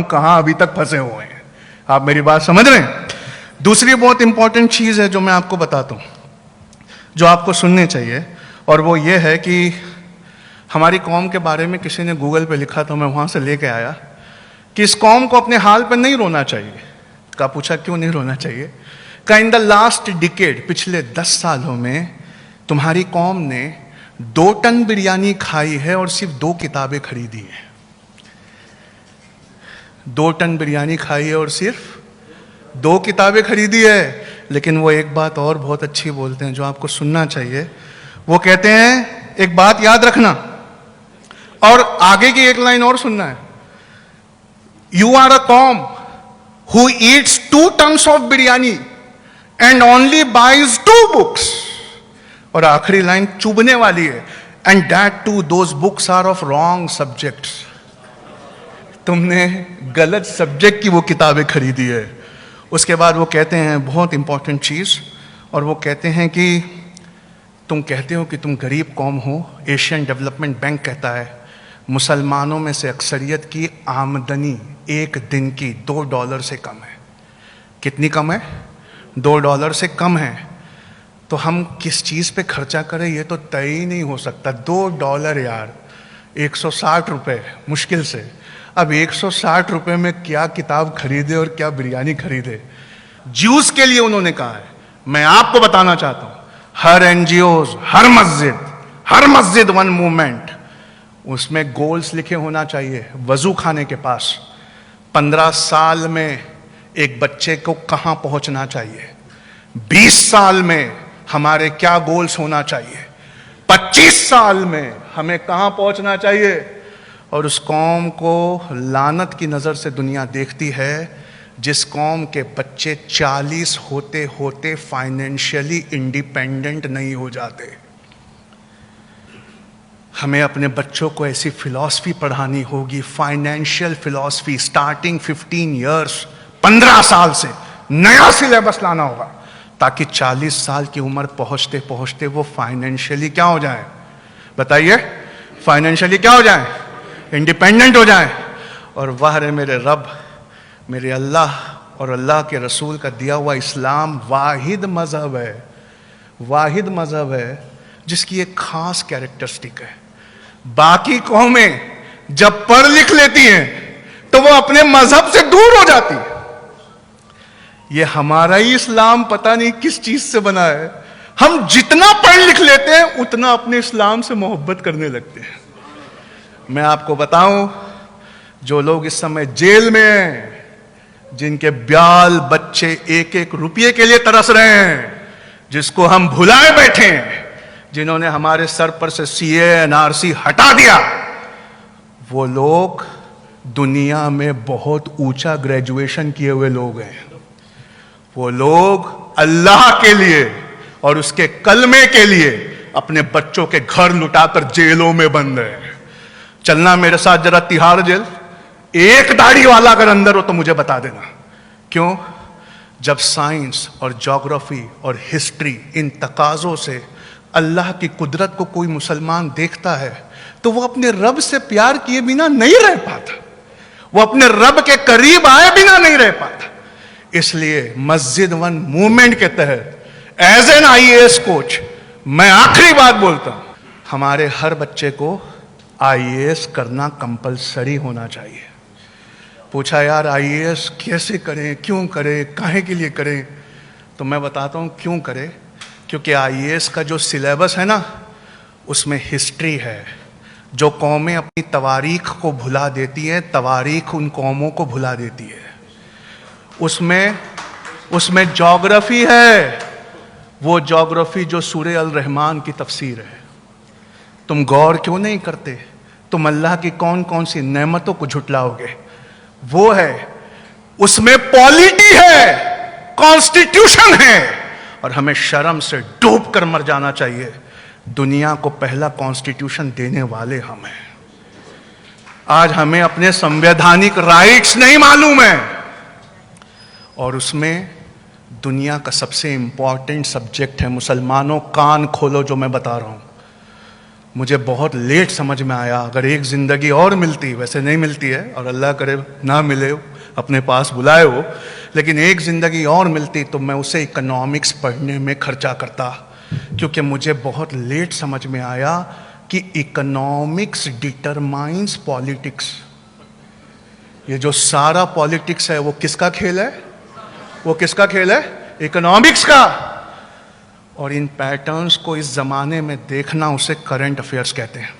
कहां अभी तक फंसे हुए हैं। आप मेरी बात समझ रहे हैं? दूसरी बहुत इंपॉर्टेंट चीज है जो मैं आपको बताता हूं, जो आपको सुननी चाहिए, और वो ये है कि हमारी कौम के बारे में किसी ने गूगल पे लिखा तो मैं वहां से लेके आया कि इस कौम को अपने हाल पर नहीं रोना चाहिए। का पूछा क्यों नहीं रोना चाहिए? का इन द लास्ट डिकेड, पिछले 10 सालों में तुम्हारी कौम ने 2 टन बिरयानी खाई है और सिर्फ 2 किताबें खरीदी हैं। 2 टन बिरयानी खाई है और सिर्फ 2 किताबें खरीदी है। लेकिन वो एक बात और बहुत अच्छी बोलते हैं जो आपको सुनना चाहिए। वो कहते हैं, एक बात याद रखना और आगे की एक लाइन और सुनना है, you are a come who eats 2 tons of biryani and only buys 2 books. और आखिरी लाइन चुभने वाली है, and that two those books are of wrong subjects. तुमने गलत सब्जेक्ट की वो किताबें खरीदी है। उसके बाद वो कहते हैं बहुत इंपॉर्टेंट चीज, और वो कहते हैं कि तुम कहते हो कि तुम गरीब कौम हो। एशियन डेवलपमेंट बैंक कहता है मुसलमानों में से अक्सरियत की आमदनी एक दिन की $2 से कम है। कितनी कम है? $2 से कम है। तो हम किस चीज़ पे खर्चा करें ये तो तय ही नहीं हो सकता। $2 यार, 160 रुपये मुश्किल से। अब 160 रुपये में क्या किताब खरीदे और क्या बिरयानी खरीदे? ज्यूस के लिए उन्होंने कहा है। मैं आपको बताना चाहता हूँ, हर एनजीओज, हर मस्जिद 1 मूवमेंट, उसमें गोल्स लिखे होना चाहिए। वजू खाने के पास 15 साल में एक बच्चे को कहाँ पहुँचना चाहिए, 20 साल में हमारे क्या गोल्स होना चाहिए, 25 साल में हमें कहाँ पहुँचना चाहिए। और उस कौम को लानत की नज़र से दुनिया देखती है जिस कौम के बच्चे 40 होते होते फाइनेंशियली इंडिपेंडेंट नहीं हो जाते। हमें अपने बच्चों को ऐसी फिलॉसफी पढ़ानी होगी, फाइनेंशियल फिलॉसफी, स्टार्टिंग 15 इयर्स, 15 साल से नया सिलेबस लाना होगा, ताकि 40 साल की उम्र पहुंचते पहुंचते वो फाइनेंशियली क्या हो जाए? बताइए, फाइनेंशियली क्या हो जाए? इंडिपेंडेंट हो जाए। और वाह रे मेरे रब, मेरे अल्लाह और अल्लाह के रसूल का दिया हुआ इस्लाम वाहिद मजहब है, वाहिद मजहब है जिसकी एक खास कैरेक्टरिस्टिक है। बाकी कौमें जब पढ़ लिख लेती हैं तो वो अपने मजहब से दूर हो जाती है। ये हमारा ही इस्लाम पता नहीं किस चीज से बना है। हम जितना पढ़ लिख लेते हैं उतना अपने इस्लाम से मोहब्बत करने लगते हैं। मैं आपको बताऊं, जो लोग इस समय जेल में हैं, जिनके ब्याल बच्चे 1-1 रुपये के लिए तरस रहे हैं, जिसको हम भुलाए बैठे हैं, जिन्होंने हमारे सर पर से CA NRC हटा दिया, वो लोग दुनिया में बहुत ऊंचा ग्रेजुएशन किए हुए लोग हैं। वो लोग अल्लाह के लिए और उसके कलमे के लिए अपने बच्चों के घर लुटाकर जेलों में बंद हैं। चलना मेरे साथ जरा तिहाड़ जेल। एक दाढ़ी वाला अगर अंदर हो तो मुझे बता देना। क्यों? जब साइंस और ज्योग्राफी और हिस्ट्री, इन तकाजों से अल्लाह की कुदरत को कोई मुसलमान देखता है तो वो अपने रब से प्यार किए बिना नहीं रह पाता, वो अपने रब के करीब आए बिना नहीं रह पाता। इसलिए मस्जिद 1 मूवमेंट के तहत एज एन IAS कोच मैं आखिरी बात बोलता हूं, हमारे हर बच्चे को IAS करना कंपलसरी होना चाहिए। पूछा यार IAS कैसे करें, क्यों करें, काहे के लिए करें? तो मैं बताता हूं क्यों करें। क्योंकि IAS का जो सिलेबस है ना, उसमें हिस्ट्री है। जो कौमें अपनी तवारीख को भुला देती हैं, तवारीख उन कौमों को भुला देती है। उसमें ज्योग्राफी है, वो ज्योग्राफी जो सूरह अल रहमान की तफसीर है। तुम गौर क्यों नहीं करते? तुम अल्लाह की कौन कौन सी नेमतों को झुटलाओगे? वो है, उसमें पॉलिटी है, कॉन्स्टिट्यूशन है, और हमें शर्म से डूब कर मर जाना चाहिए। दुनिया को पहला कॉन्स्टिट्यूशन देने वाले हम हैं। आज हमें अपने संवैधानिक राइट्स नहीं मालूम है, और उसमें दुनिया का सबसे इंपॉर्टेंट सब्जेक्ट है, मुसलमानों कान खोलो जो मैं बता रहा हूं, मुझे बहुत लेट समझ में आया, अगर एक ज़िंदगी और मिलती, वैसे नहीं मिलती है और अल्लाह करे ना मिले, अपने पास बुलाए हो, लेकिन एक ज़िंदगी और मिलती तो मैं उसे इकोनॉमिक्स पढ़ने में खर्चा करता, क्योंकि मुझे बहुत लेट समझ में आया कि इकोनॉमिक्स डिटरमाइंस पॉलिटिक्स। ये जो सारा पॉलिटिक्स है वो किसका खेल है? वो किसका खेल है? इकोनॉमिक्स का। और इन पैटर्न्स को इस जमाने में देखना, उसे करंट अफेयर्स कहते हैं।